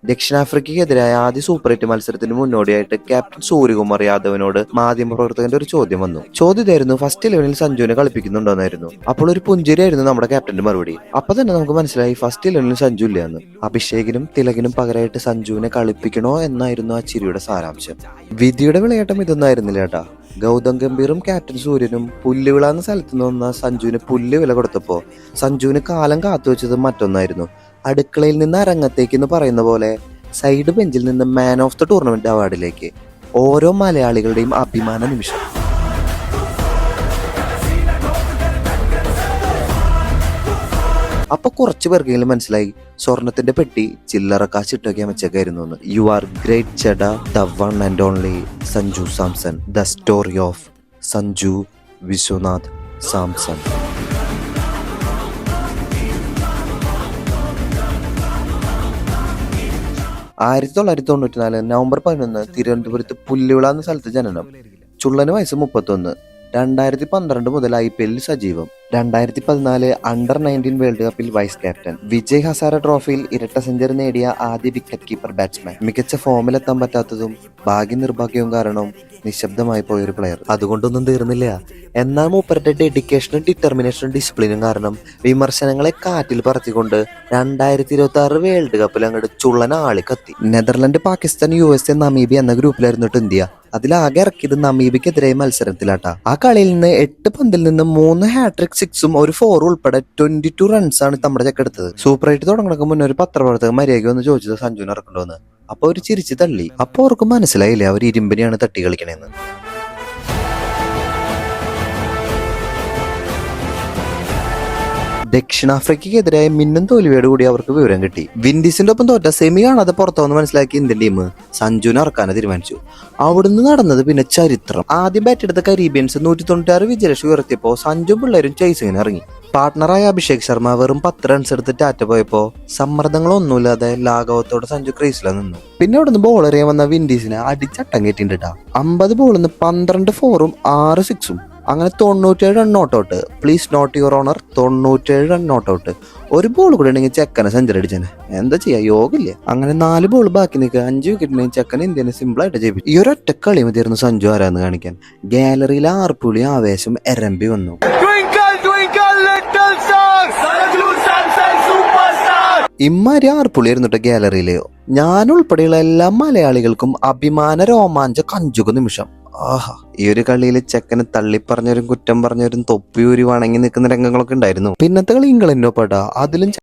ദക്ഷിണാഫ്രിക്കയ്ക്കെതിരായ ആദ്യ സൂപ്പർ 8 മത്സരത്തിന് മുന്നോടിയായിട്ട് ക്യാപ്റ്റൻ സൂര്യകുമാർ യാദവിനോട് മാധ്യമപ്രവർത്തകന്റെ ഒരു ചോദ്യം വന്നു. ചോദ്യമായിരുന്നു ഫസ്റ്റ് 11-ൽ സഞ്ജുവിനെ കളിപ്പിക്കുന്നുണ്ടോന്നായിരുന്നു. അപ്പോൾ ഒരു പുഞ്ചിരിയായിരുന്നു നമ്മുടെ ക്യാപ്റ്റന്റെ മറുപടി. അപ്പൊ തന്നെ നമുക്ക് മനസ്സിലായി ഫസ്റ്റ് 11-ൽ സഞ്ജു ഇല്ല എന്ന്. അഭിഷേകിനും തിലകിനും പകരമായിട്ട് സഞ്ജുവിനെ കളിപ്പിക്കണോ എന്നായിരുന്നു ആ ചിരിയുടെ സാരാംശം. വിധിയുടെ വിളയാട്ടം ഇതൊന്നായിരുന്നില്ല കേട്ടാ. ഗൗതം ഗംഭീറും ക്യാപ്റ്റൻ സൂര്യനും പുല്ലുവിള എന്ന സ്ഥലത്ത് നിന്ന് സഞ്ജുവിന് പുല്ല് വില കൊടുത്തപ്പോ സഞ്ജുവിന് കാലം കാത്തുവെച്ചത് മറ്റൊന്നായിരുന്നു. അടുക്കളയിൽ നിന്ന് അരങ്ങത്തേക്ക് എന്ന് പറയുന്ന പോലെ സൈഡ് ബെഞ്ചിൽ നിന്ന് മാൻ ഓഫ് ദ ടൂർണമെന്റ് അവാർഡിലേക്ക് ഓരോ മലയാളികളുടെയും അഭിമാന നിമിഷം. അപ്പൊ കുറച്ചു പേർക്കെങ്കിലും മനസ്സിലായി സ്വർണത്തിന്റെ പെട്ടി ചില്ലറ കാശ് ഇട്ടൊക്കെ വെച്ചേക്കായിരുന്നു എന്ന്. യു ആർ ഗ്രേറ്റ് ചെഡ, the one and only Sanju Samson, the story of Sanju Viswanath Samson. 1994 November 11 തിരുവനന്തപുരത്ത് പുല്ലുവിള എന്ന സ്ഥലത്ത് ജനനം. ചുള്ളന് വയസ്സ് 31. 2012 മുതൽ IPL സജീവം. 2014 അണ്ടർ-19 വേൾഡ് കപ്പിൽ വൈസ് ക്യാപ്റ്റൻ. വിജയ് ഹസാര ട്രോഫിയിൽ ഇരട്ട സെഞ്ചുറി നേടിയ ആദ്യ വിക്കറ്റ് കീപ്പർ ബാറ്റ്സ്മാൻ. മികച്ച ഫോമിലെത്താൻ പറ്റാത്തതും ഭാഗ്യ നിർഭാഗ്യവും കാരണം നിശബ്ദമായി പോയൊരു പ്ലെയർ. അതുകൊണ്ടൊന്നും തീർന്നില്ല. എന്നാൽ മൂപ്പരുടെ ഡെഡിക്കേഷനും ഡിറ്റർമിനേഷനും ഡിസിപ്ലിനും കാരണം വിമർശനങ്ങളെ കാറ്റിൽ പറത്തിക്കൊണ്ട് 2026 വേൾഡ് കപ്പിൽ അങ്ങോട്ട് ചുള്ളൻ ആളി കത്തി. നെതർലൻഡ്, പാകിസ്ഥാൻ, USA, നമീബിയ എന്ന ഗ്രൂപ്പിലായിരുന്നു ഇന്ത്യ. അതിലാകെ ഇറക്കിയത് നമീബിക്കെതിരെ മത്സരത്തിലാട്ടാ. ആ കളിയിൽ നിന്ന് 8 പന്തിൽ നിന്ന് 3 ഹാട്രിക് 6ഉം ഒരു 4 ഉൾപ്പെടെ 22 റൺസാണ് നമ്മുടെ ചെക്കെടുത്തത്. സൂപ്പർ 8 തുടങ്ങണക്ക് മുന്നേ ഒരു പത്രപ്രവർത്തകൻ മര്യാദ വന്ന് ചോദിച്ചത് സഞ്ജുവിനെ ഇറക്കണ്ടോന്ന്. അപ്പൊ അവര് ചിരിച്ച് തള്ളി. അപ്പൊ അവർക്ക് മനസ്സിലായില്ലേ അവർ ഇരുമ്പിനെയാണ് തട്ടി കളിക്കണേന്ന്. ദക്ഷിണാഫ്രിക്കയ്ക്കെതിരായ മിന്നും തോൽവിയോട് കൂടി അവർക്ക് വിവരം കിട്ടി. വിൻഡീസിന്റെ ഒപ്പം തോറ്റ സെമി കാണാതെ പുറത്തുവന്ന് മനസ്സിലാക്കിയ ഇന്ത്യൻ ടീം സഞ്ജുവിനെ ഇറക്കാനെ തീരുമാനിച്ചു. അവിടുന്ന് നടന്നത് പിന്നെ ചരിത്രം. ആദ്യം ബാറ്റ് എടുത്ത കരീബിയൻസ് 196 വിജയലക്ഷ്യം ഉയർത്തിയപ്പോ സഞ്ജു പിള്ളേരും ചേസിങ്ങിന് ഇറങ്ങി. പാർട്ണറായ അഭിഷേക് ശർമ്മ വെറും 10 റൺസ് എടുത്ത് ടാറ്റ പോയപ്പോ സമ്മർദ്ദങ്ങളൊന്നുമില്ലാതെ ലാഘവത്തോടെ സഞ്ജു ക്രീസിൽ നിന്നു. പിന്നെ അവിടുന്ന് ബോൾ എറിയാൻ വന്ന വിൻഡീസിനെ അടിച്ചട്ടം കയറ്റിണ്ടാ. 50 ബോളിന്ന് 12 4ഉം 6 6ഉം. അങ്ങനെ 97 run not out. Please note your honour, 97 run not out. ഒരു ബോൾ കൂടെ ഉണ്ടെങ്കിൽ ചെക്കനെ സെഞ്ചുറി അടിച്ചനെ. എന്താ ചെയ്യാ, യോഗില്ല. അങ്ങനെ 4 ബോൾ ബാക്കി നിൽക്കുക. 5 വിക്കറ്റിന് ചെക്കൻ ഇന്ത്യനെ സിമ്പിൾ ആയിട്ട് ജയിപ്പിച്ചു. ഈ ഒരൊറ്റ കളി മതിയായിരുന്നു സഞ്ജു ആരാന്ന് കാണിക്കാൻ. ഗാലറിയിൽ ആർപ്പുളി ആവേശം എരമ്പി വന്നു. ഇമ്മാരി ആർപ്പുളിയായിരുന്നു കേട്ടോ ഗാലറിയിലെയോ. ഞാൻ ഉൾപ്പെടെയുള്ള എല്ലാ മലയാളികൾക്കും അഭിമാന രോമാഞ്ച കഞ്ചുക നിമിഷം. ആഹാ, ഈ ഒരു കളിയിൽ ചെക്കന് തള്ളിപ്പറഞ്ഞവരും കുറ്റം പറഞ്ഞവരും തൊപ്പിയൂരി വണങ്ങി നിൽക്കുന്ന രംഗങ്ങളൊക്കെ ഉണ്ടായിരുന്നു. പിന്നത്തെ കളി ഇംഗ്ലണ്ടിനൊപ്പട്ടാ. അതിലും